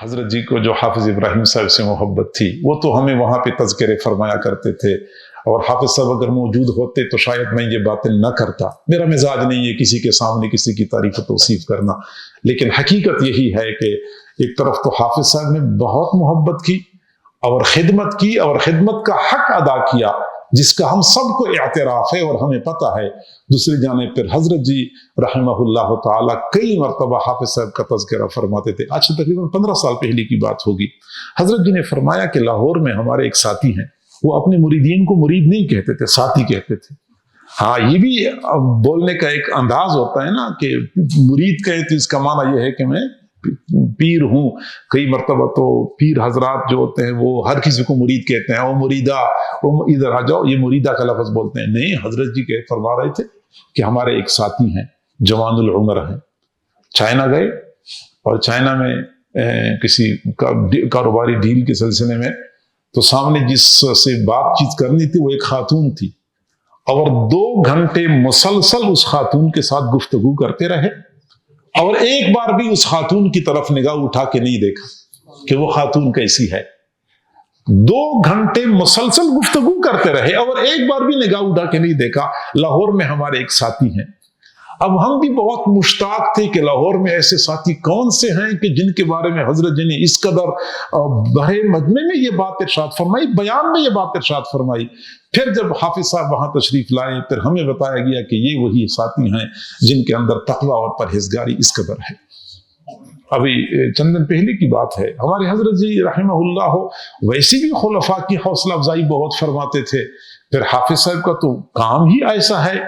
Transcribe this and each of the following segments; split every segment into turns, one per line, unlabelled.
حضرت جی کو جو حافظ ابراہیم صاحب سے محبت تھی وہ تو ہمیں وہاں پہ تذکرے فرمایا کرتے تھے، اور حافظ صاحب اگر موجود ہوتے تو شاید میں یہ باتیں نہ کرتا۔ میرا مزاج نہیں ہے کسی کے سامنے کسی کی تعریف و توصیف کرنا، لیکن حقیقت یہی ہے کہ ایک طرف تو حافظ صاحب نے بہت محبت کی اور خدمت کی اور خدمت کا حق ادا کیا جس کا ہم سب کو اعتراف ہے اور ہمیں پتہ ہے۔ دوسری جانب پھر حضرت جی رحمہ اللہ تعالیٰ کئی مرتبہ حافظ صاحب کا تذکرہ فرماتے تھے۔ آج سے تقریباً 15 سال پہلے کی بات ہوگی۔ حضرت جی نے فرمایا کہ لاہور میں ہمارے ایک ساتھی ہیں، وہ اپنے مریدین کو مرید نہیں کہتے تھے، ساتھی کہتے تھے۔ ہاں، یہ بھی بولنے کا ایک انداز ہوتا ہے نا کہ مرید کہیں تو اس کا معنی یہ ہے کہ میں پیر ہوں۔ کئی مرتبہ تو پیر حضرات جو ہوتے ہیں وہ ہر کسی کو مرید کہتے ہیں، وہ مریدہ، وہ ادھر آ جاؤ، یہ مریدہ کا لفظ بولتے ہیں۔ نہیں، حضرت جی کے فرما رہے تھے کہ ہمارے ایک ساتھی ہیں جوان العمر ہیں، چائنا گئے اور چائنا میں کسی کاروباری ڈیل کے سلسلے میں تو سامنے جس سے بات چیت کرنی تھی وہ ایک خاتون تھی، اور 2 گھنٹے مسلسل اس خاتون کے ساتھ گفتگو کرتے رہے، اور ایک بار بھی اس خاتون کی طرف نگاہ اٹھا کے نہیں دیکھا کہ وہ خاتون کیسی ہے۔ 2 گھنٹے مسلسل گفتگو کرتے رہے اور ایک بار بھی نگاہ اٹھا کے نہیں دیکھا۔ لاہور میں ہمارے ایک ساتھی ہیں۔ اب ہم بھی بہت مشتاق تھے کہ لاہور میں ایسے ساتھی کون سے ہیں کہ جن کے بارے میں حضرت جی نے اس قدر بڑے مجمع میں یہ بات ارشاد فرمائی، بیان میں یہ بات ارشاد فرمائی۔ پھر جب حافظ صاحب وہاں تشریف لائے پھر ہمیں بتایا گیا کہ یہ وہی ساتھی ہیں جن کے اندر تقویٰ اور پرہیزگاری اس قدر ہے۔ ابھی چند دن پہلے کی بات ہے، ہمارے حضرت جی رحمہ اللہ ویسے بھی خلفاء کی حوصلہ افزائی بہت فرماتے تھے۔ پھر حافظ صاحب کا تو کام ہی ایسا ہے،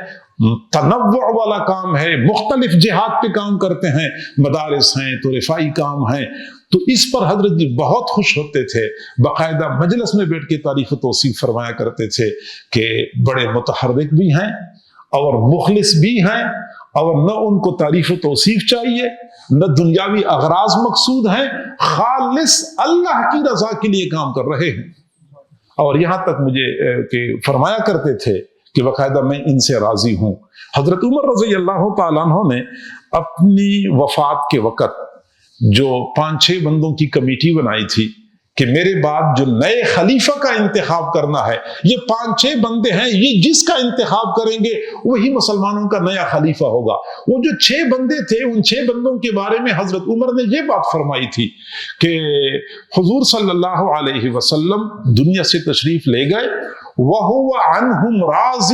تنوع والا کام ہے، مختلف جہات پہ کام کرتے ہیں، مدارس ہیں تو رفائی کام ہیں، تو اس پر حضرت جی بہت خوش ہوتے تھے۔ باقاعدہ مجلس میں بیٹھ کے تعریف و توصیف فرمایا کرتے تھے کہ بڑے متحرک بھی ہیں اور مخلص بھی ہیں، اور نہ ان کو تعریف و توصیف چاہیے نہ دنیاوی اغراض مقصود ہیں، خالص اللہ کی رضا کے لیے کام کر رہے ہیں۔ اور یہاں تک مجھے کہ فرمایا کرتے تھے کہ باقاعدہ میں ان سے راضی ہوں۔ حضرت عمر رضی اللہ تعالیٰ عنہ نے اپنی وفات کے وقت جو 5-6 بندوں کی کمیٹی بنائی تھی کہ میرے بعد جو نئے خلیفہ کا انتخاب کرنا ہے، یہ 5-6 بندے ہیں، یہ جس کا انتخاب کریں گے وہی مسلمانوں کا نیا خلیفہ ہوگا۔ وہ جو 6 بندے تھے، ان 6 بندوں کے بارے میں حضرت عمر نے یہ بات فرمائی تھی کہ حضور صلی اللہ علیہ وسلم دنیا سے تشریف لے گئے، وَهُوَ عَنْهُمْ رَاضٍ،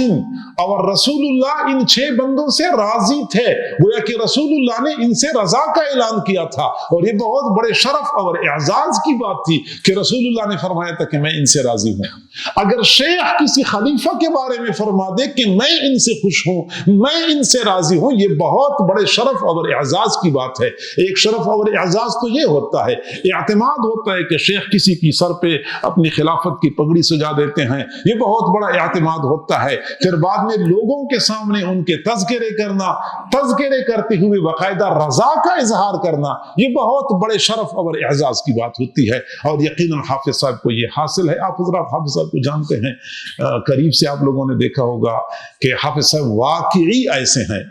اور رسول اللہ ان 6 بندوں سے راضی تھے، گویا کہ رسول اللہ نے ان سے رضا کا اعلان کیا تھا، اور یہ بہت بڑے شرف اور اعزاز کی بات تھی کہ رسول اللہ نے فرمایا تھا کہ میں ان سے راضی ہوں۔ اگر شیخ کسی خلیفہ کے بارے میں فرما دے کہ میں ان سے خوش ہوں، میں ان سے راضی ہوں، یہ بہت بڑے شرف اور اعزاز کی بات ہے۔ ایک شرف اور اعزاز تو یہ ہوتا ہے، اعتماد ہوتا ہے کہ شیخ کسی کی سر پہ اپنی خلافت کی پگڑی سجا دیتے ہیں، یہ بہت بڑا اعتماد ہوتا ہے۔ پھر بعد میں لوگوں کے سامنے ان کے تذکرے کرنا، تذکرے کرتے ہوئے باقاعدہ رضا کا اظہار کرنا، یہ بہت بڑے شرف اور اعزاز کی بات ہوتی ہے، اور یقیناً حافظ صاحب کو یہ حاصل ہے۔ آپ حضرات حافظ صاحب کو جانتے ہیں، قریب سے آپ لوگوں نے دیکھا ہوگا کہ حافظ صاحب واقعی ایسے ہیں،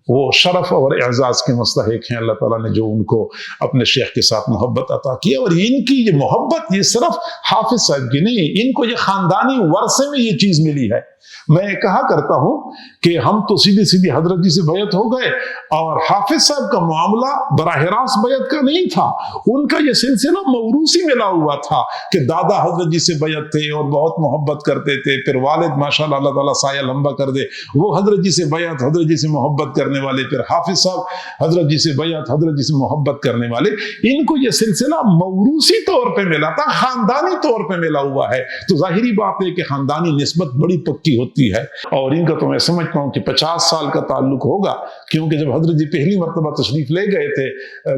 وہ شرف اور اعزاز کے مستحق ہیں۔ اللہ تعالیٰ نے جو ان کو اپنے شیخ کے ساتھ محبت عطا کی، اور ان کی یہ محبت یہ صرف حافظ صاحب کی نہیں، ان کو یہ خاندانی ورثے میں یہ چیز ملی ہے۔ میں کہا کرتا ہوں کہ ہم تو سیدھی سیدھی حضرت جی سے بیعت ہو گئے، اور حافظ صاحب کا معاملہ براہ راست بیعت کا نہیں تھا، ان کا یہ سلسلہ موروثی ملا ہوا تھا کہ دادا حضرت جی سے بیعت تھے اور بہت محبت کرتے تھے، پھر والد ماشاءاللہ اللہ تعالیٰ سایہ لمبا کر دے، وہ حضرت جی سے بیعت، حضرت جی سے محبت کرنے والے، پھر حافظ صاحب حضرت جی سے بیعت، حضرت جی سے محبت کرنے والے، ان کو یہ سلسلہ موروثی طور پہ ملا تھا، خاندانی طور پہ ملا ہوا ہے۔ تو ظاہری بات ہے کہ خاندانی نسبت بڑی پکی ہوتی ہے، اور ان کا تو میں سمجھتا ہوں کہ 50 سال کا تعلق ہوگا، کیونکہ جب حضرت جی پہلی مرتبہ تشریف لے گئے تھے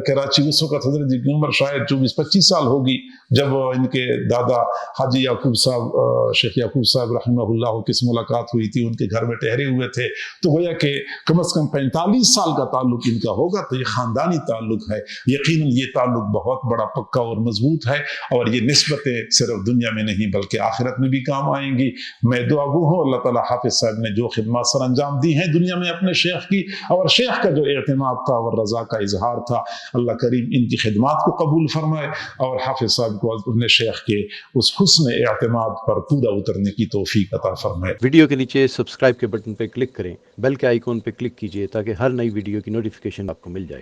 کراچی، اس وقت حضرت جی کی عمر شاید 24-25 سال ہوگی، جب ان کے دادا حاجی یعقوب صاحب، شیخ یعقوب صاحب رحمہ اللہ کی ملاقات ہوئی تھی، ان کے گھر میں ٹھہرے ہوئے تھے، تو گویا کہ کم از کم 45 سال کا تعلق ان کا ہوگا۔ تو یہ خاندانی تعلق ہے، یقیناً یہ تعلق بہت بڑا پکا اور مضبوط ہے، اور یہ نسبتیں صرف دنیا میں نہیں بلکہ آخرت میں بھی کام آئیں گی۔ میں دعا گو ہوں اللہ تعالیٰ حافظ صاحب نے جو خدمات سر انجام دی ہیں دنیا میں اپنے شیخ کی، اور اور شیخ کا جو اعتماد تھا اور رضا کا اظہار تھا، اللہ کریم ان کی خدمات کو قبول فرمائے اور حافظ صاحب کو اپنے شیخ کے اس حسن اعتماد پر پورا اترنے کی توفیق عطا فرمائے۔
ویڈیو کے نیچے سبسکرائب کے بٹن پہ کلک کریں، بیل کے آئیکن پہ کلک کیجئے تاکہ ہر نئی ویڈیو کی نوٹیفیکیشن آپ کو مل جائے۔